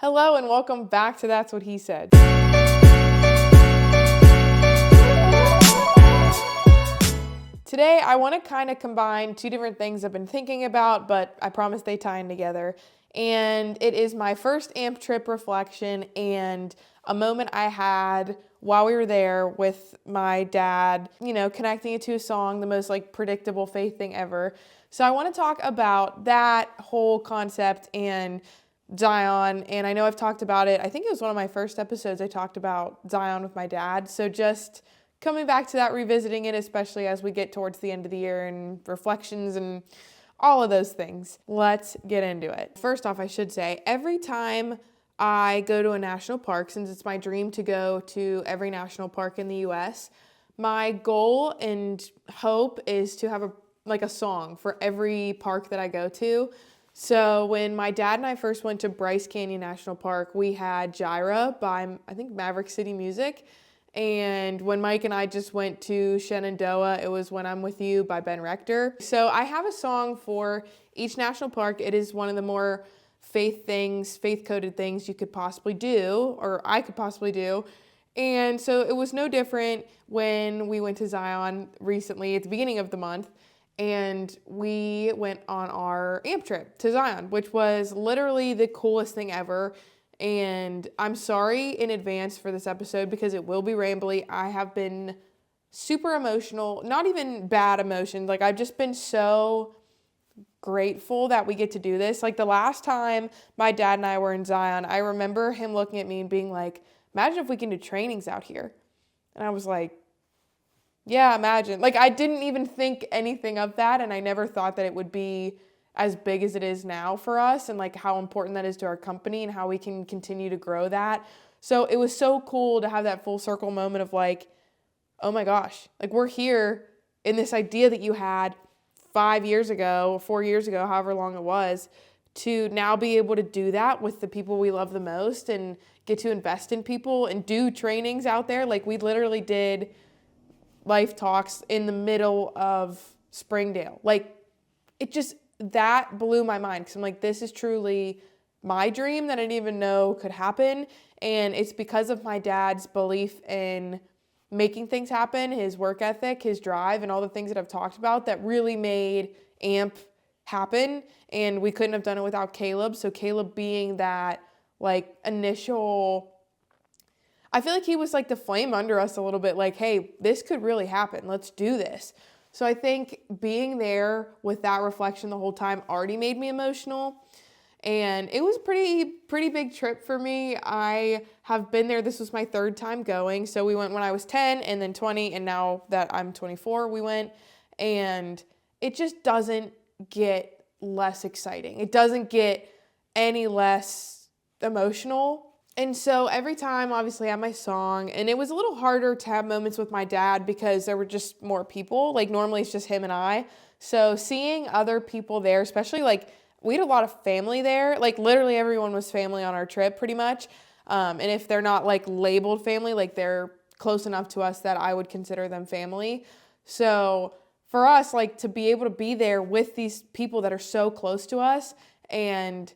Hello and welcome back to That's What He Said. Today I want to kind of combine two different things I've been thinking about, but I promise they tie in together. And it is my first AMP trip reflection and a moment I had while we were there with my dad, connecting it to a song, the most predictable faith thing ever. So I want to talk about that whole concept and Zion, and I know I've talked about it. I think it was one of my first episodes I talked about Zion with my dad. So just coming back to that, revisiting it, especially as we get towards the end of the year and reflections and all of those things. Let's get into it. First off, I should say, every time I go to a national park, since it's my dream to go to every national park in the US, my goal and hope is to have a song for every park that I go to. So when my dad and I first went to Bryce Canyon National Park, we had Gyra by, I think, Maverick City Music. And when Mike and I just went to Shenandoah, it was When I'm With You by Ben Rector. So I have a song for each national park. It is one of the more faith-coded things you could possibly do, or I could possibly do. And so it was no different when we went to Zion recently at the beginning of the month. And we went on our AMP trip to Zion, which was literally the coolest thing ever. And I'm sorry in advance for this episode because it will be rambly. I have been super emotional, not even bad emotions. I've just been so grateful that we get to do this. The last time my dad and I were in Zion, I remember him looking at me and being like, imagine if we can do trainings out here. And I was like, yeah, imagine. I didn't even think anything of that, and I never thought that it would be as big as it is now for us, and how important that is to our company and how we can continue to grow that. So it was so cool to have that full circle moment of oh my gosh, we're here in this idea that you had 5 years ago, or 4 years ago, however long it was, to now be able to do that with the people we love the most and get to invest in people and do trainings out there. We literally did life talks in the middle of Springdale. That blew my mind because I'm this is truly my dream that I didn't even know could happen. And it's because of my dad's belief in making things happen, his work ethic, his drive, and all the things that I've talked about that really made AMP happen. And we couldn't have done it without Caleb. So Caleb being that initial, I feel he was the flame under us a little bit, hey, this could really happen. Let's do this. So I think being there with that reflection the whole time already made me emotional. And it was pretty big trip for me. I have been there. This was my third time going. So we went when I was 10 and then 20. And now that I'm 24, we went. And it just doesn't get less exciting. It doesn't get any less emotional. And so every time, obviously, I have my song, and it was a little harder to have moments with my dad because there were just more people. Normally it's just him and I. So seeing other people there, especially we had a lot of family there. Literally everyone was family on our trip pretty much. And if they're not labeled family, they're close enough to us that I would consider them family. So for us, to be able to be there with these people that are so close to us and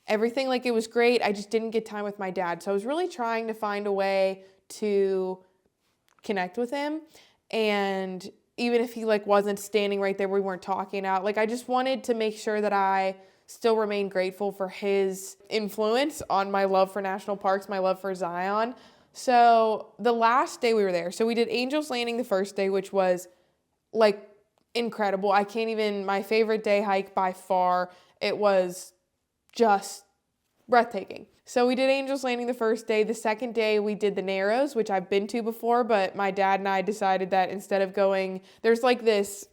everything, it was great. I just didn't get time with my dad. So I was really trying to find a way to connect with him. And even if he wasn't standing right there, we weren't talking out. I just wanted to make sure that I still remain grateful for his influence on my love for national parks, my love for Zion. So the last day we were there, so we did Angels Landing the first day, which was incredible. My favorite day hike by far. It was just breathtaking. So we did Angels Landing the first day. The second day we did the Narrows, which I've been to before, but my dad and I decided that instead of going, there's this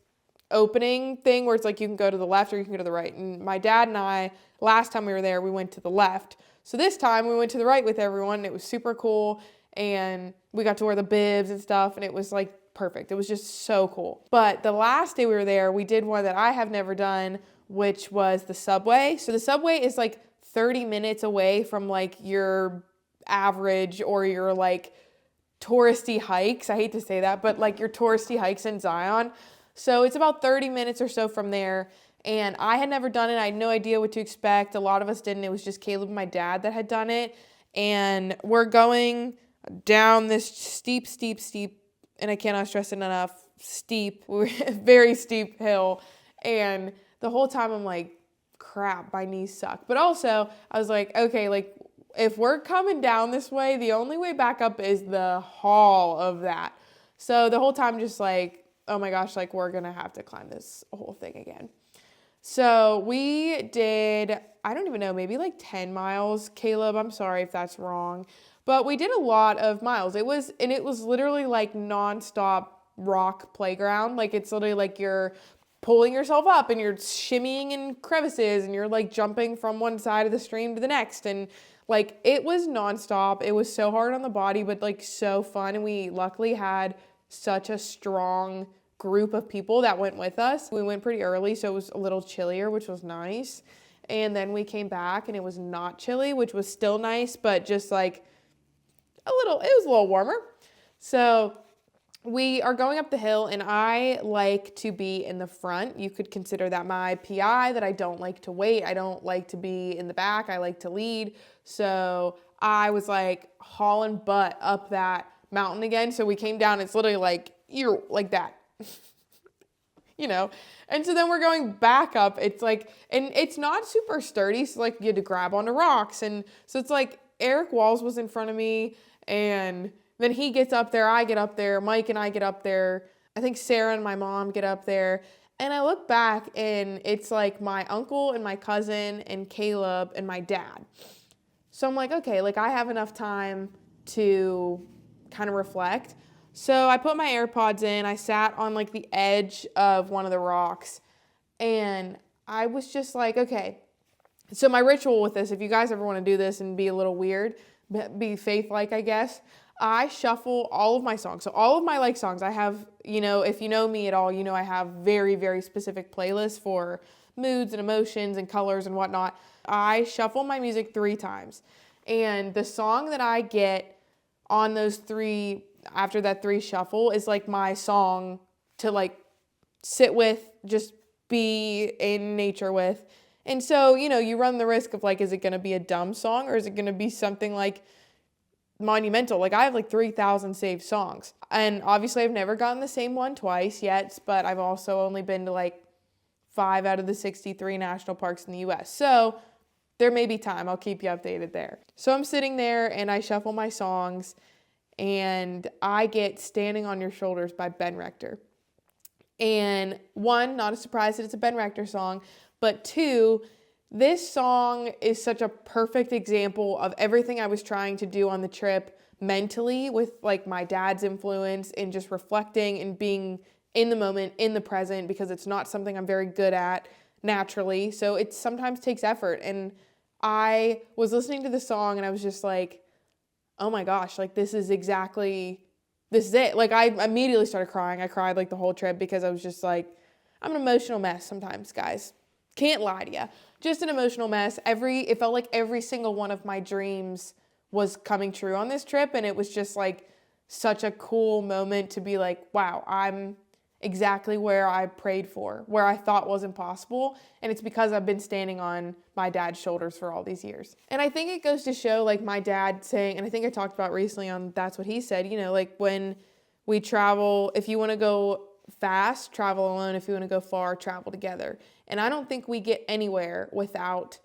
opening thing where it's you can go to the left or you can go to the right. And my dad and I, last time we were there, we went to the left. So this time we went to the right with everyone, and it was super cool. And we got to wear the bibs and stuff, and it was perfect. It was just so cool. But the last day we were there, we did one that I have never done, which was the subway. So the subway is 30 minutes away from your average or your touristy hikes. I hate to say that, but your touristy hikes in Zion. So it's about 30 minutes or so from there. And I had never done it. I had no idea what to expect. A lot of us didn't. It was just Caleb and my dad that had done it. And we're going down this steep, and I cannot stress it enough, steep, very steep hill. And the whole time I'm like, crap, my knees suck. But also I was like, okay, like if we're coming down this way, the only way back up is the haul of that. So the whole time just like, oh my gosh, like we're going to have to climb this whole thing again. So we did, I don't even know, maybe like 10 miles. Caleb, I'm sorry if that's wrong. But we did a lot of miles. It was literally like nonstop rock playground. Like it's literally like you're pulling yourself up and you're shimmying in crevices and you're like jumping from one side of the stream to the next. And like it was nonstop. It was so hard on the body, but like so fun. And we luckily had such a strong group of people that went with us. We went pretty early, so it was a little chillier, which was nice. And then we came back and it was not chilly, which was still nice, but just like it was a little warmer. So we are going up the hill and I like to be in the front. You could consider that my PI, that I don't like to wait. I don't like to be in the back. I like to lead. So I was like hauling butt up that mountain again. So we came down, it's literally like, you're like that. And so then we're going back up. It's like, and it's not super sturdy. So like you had to grab onto rocks. And so it's like Eric Walls was in front of me and then he gets up there, I get up there, Mike and I get up there. I think Sarah and my mom get up there. And I look back and it's like my uncle and my cousin and Caleb and my dad. So I'm like, okay, like I have enough time to kind of reflect. So I put my AirPods in, I sat on like the edge of one of the rocks and I was just like, okay. So my ritual with this, if you guys ever want to do this and be a little weird, be faith-like, I guess, I shuffle all of my songs. So all of my like songs, I have, if you know me at all, I have very, very specific playlists for moods and emotions and colors and whatnot. I shuffle my music 3 times. And the song that I get on those 3, after that 3 shuffle is like my song to like sit with, just be in nature with. And so, you run the risk of like, is it going to be a dumb song or is it going to be something like monumental? Like I have like 3,000 saved songs and obviously I've never gotten the same one twice yet, but I've also only been to like 5 out of the 63 national parks in the US. So there may be time. I'll keep you updated there. So I'm sitting there and I shuffle my songs and I get Standing on Your Shoulders by Ben Rector. And 1, not a surprise that it's a Ben Rector song, but 2, this song is such a perfect example of everything I was trying to do on the trip mentally with like my dad's influence and just reflecting and being in the moment, in the present, because it's not something I'm very good at naturally. So it sometimes takes effort. And I was listening to the song and I was just like, oh my gosh, like this is it. Like I immediately started crying. I cried like the whole trip because I was just like, I'm an emotional mess sometimes, guys. Can't lie to you. Just an emotional mess. It felt like every single one of my dreams was coming true on this trip. And it was just like such a cool moment to be like, wow, I'm exactly where I prayed for, where I thought was impossible. And it's because I've been standing on my dad's shoulders for all these years. And I think it goes to show like my dad saying, and I think I talked about recently on That's What He Said, like when we travel, if you want to go fast, travel alone. If you want to go far, travel together. And I don't think we get anywhere without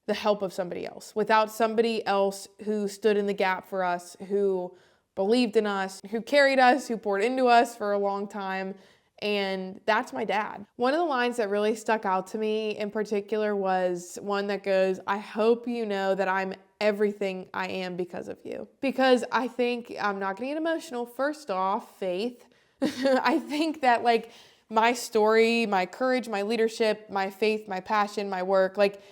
the help of somebody else, without somebody else who stood in the gap for us, who believed in us, who carried us, who poured into us for a long time. And that's my dad. One of the lines that really stuck out to me in particular was one that goes, I hope you know that I'm everything I am because of you. Because I think, I'm not gonna get emotional, first off, faith. I think that like my story, my courage, my leadership, my faith, my passion, my work, like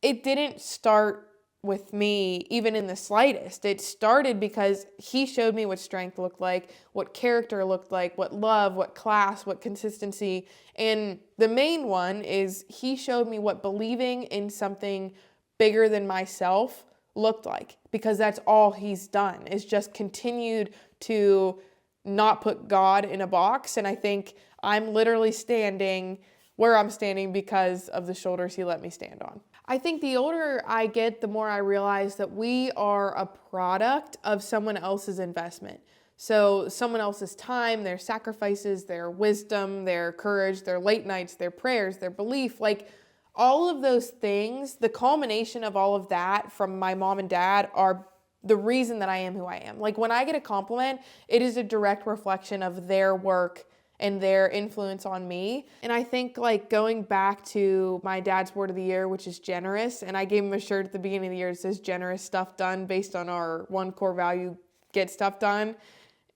it didn't start with me even in the slightest. It started because he showed me what strength looked like, what character looked like, what love, what class, what consistency. And the main one is he showed me what believing in something bigger than myself looked like, because that's all he's done is just continued to not put God in a box. And I think I'm literally standing where I'm standing because of the shoulders he let me stand on. I think the older I get, the more I realize that we are a product of someone else's investment. So someone else's time, their sacrifices, their wisdom, their courage, their late nights, their prayers, their belief, like all of those things, the culmination of all of that from my mom and dad are the reason that I am who I am. Like when I get a compliment, it is a direct reflection of their work and their influence on me. And I think like going back to my dad's word of the year, which is generous, and I gave him a shirt at the beginning of the year that says generous stuff done based on our one core value, get stuff done.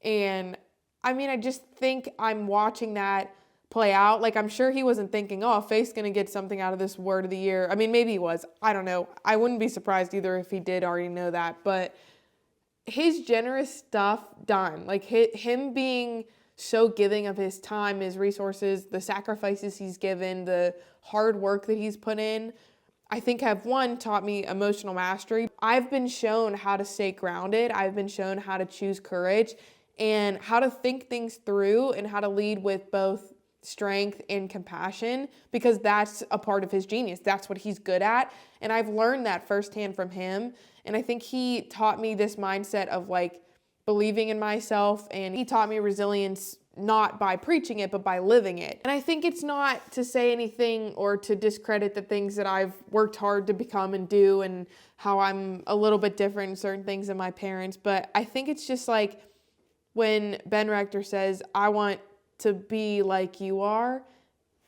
And I mean, I just think I'm watching that play out. Like I'm sure he wasn't thinking, oh, Faith's gonna get something out of this word of the year. I mean, maybe he was, I don't know. I wouldn't be surprised either if he did already know that, but his generous stuff done, like him being so giving of his time, his resources, the sacrifices he's given, the hard work that he's put in, I think have taught me emotional mastery. I've been shown how to stay grounded. I've been shown how to choose courage and how to think things through and how to lead with both strength and compassion, because that's a part of his genius. That's what he's good at. And I've learned that firsthand from him. And I think he taught me this mindset of like believing in myself, and he taught me resilience not by preaching it, but by living it. And I think it's not to say anything or to discredit the things that I've worked hard to become and do and how I'm a little bit different in certain things than my parents, but I think it's just like when Ben Rector says, I want to be like you are,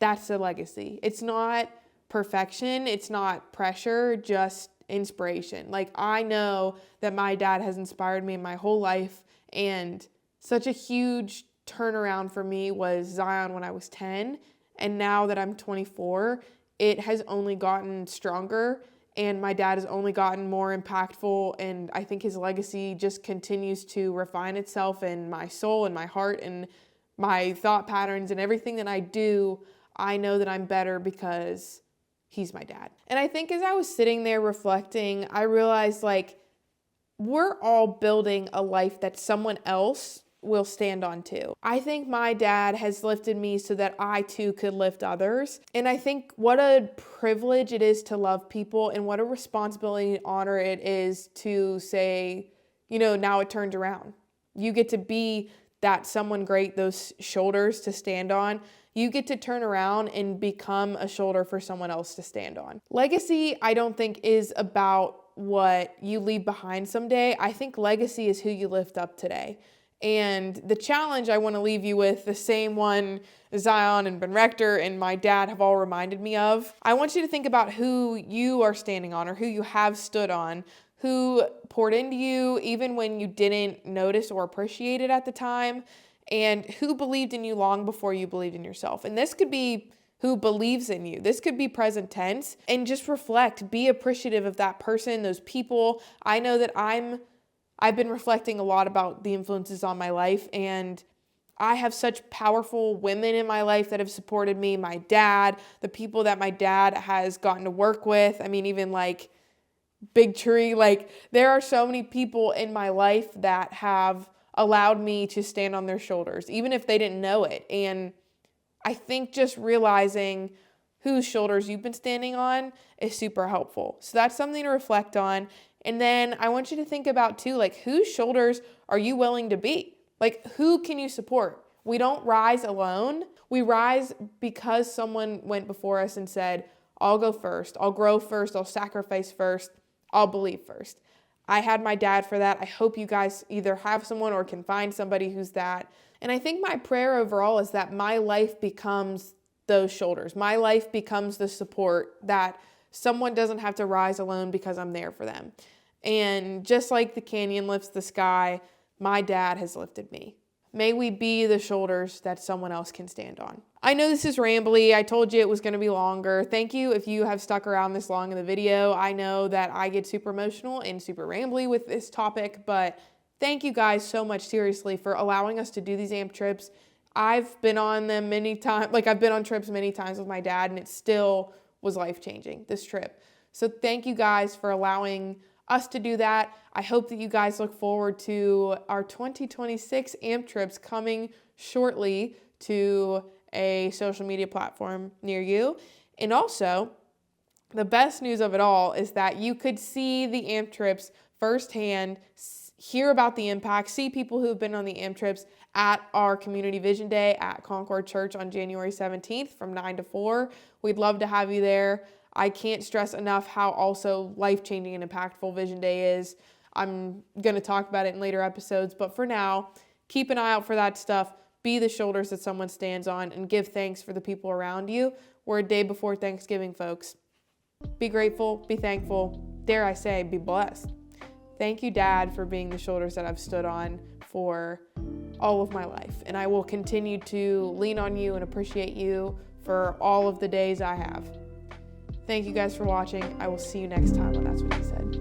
that's a legacy. It's not perfection, it's not pressure, just inspiration. Like I know that my dad has inspired me my whole life, and such a huge turnaround for me was Zion when I was 10, and now that I'm 24, it has only gotten stronger, and my dad has only gotten more impactful, and I think his legacy just continues to refine itself in my soul and my heart and my thought patterns and everything that I do. I know that I'm better because he's my dad. And I think as I was sitting there reflecting, I realized like we're all building a life that someone else will stand on too. I think my dad has lifted me so that I too could lift others. And I think what a privilege it is to love people, and what a responsibility and honor it is to say, you know, now it turned around. You get to be that someone great, those shoulders to stand on. You get to turn around and become a shoulder for someone else to stand on. Legacy, I don't think, is about what you leave behind someday. I think legacy is who you lift up today. And the challenge I want to leave you with, the same one Zion and Ben Rector and my dad have all reminded me of. I want you to think about who you are standing on, or who you have stood on, who poured into you even when you didn't notice or appreciate it at the time, and who believed in you long before you believed in yourself. And this could be who believes in you. This could be present tense, and just reflect, be appreciative of that person, those people. I know that I've been reflecting a lot about the influences on my life, and I have such powerful women in my life that have supported me, my dad, the people that my dad has gotten to work with. I mean, even like Big Tree, like there are so many people in my life that have allowed me to stand on their shoulders, even if they didn't know it. And I think just realizing whose shoulders you've been standing on is super helpful. So that's something to reflect on. And then I want you to think about too, like whose shoulders are you willing to be? Like who can you support? We don't rise alone. We rise because someone went before us and said, I'll go first, I'll grow first, I'll sacrifice first, I'll believe first. I had my dad for that. I hope you guys either have someone or can find somebody who's that. And I think my prayer overall is that my life becomes those shoulders. My life becomes the support, that someone doesn't have to rise alone because I'm there for them. And just like the canyon lifts the sky, my dad has lifted me. May we be the shoulders that someone else can stand on. I know this is rambly. I told you it was going to be longer. Thank you if you have stuck around this long in the video. I know that I get super emotional and super rambly with this topic, but thank you guys so much, seriously, for allowing us to do these AMP trips. I've been on them many times. Like I've been on trips many times with my dad, and it still was life-changing, this trip. So thank you guys for allowing us to do that. I hope that you guys look forward to our 2026 AMP trips coming shortly to a social media platform near you. And also, the best news of it all is that you could see the AMP trips firsthand, hear about the impact, see people who've been on the AMP trips at our Community Vision Day at Concord Church on January 17th from 9 to 4. We'd love to have you there. I can't stress enough how also life-changing and impactful Vision Day is. I'm going to talk about it in later episodes, but for now, keep an eye out for that stuff. Be the shoulders that someone stands on and give thanks for the people around you. We're a day before Thanksgiving, folks. Be grateful, be thankful, dare I say, be blessed. Thank you, Dad, for being the shoulders that I've stood on for all of my life. And I will continue to lean on you and appreciate you for all of the days I have. Thank you guys for watching. I will see you next time on That's What He Said.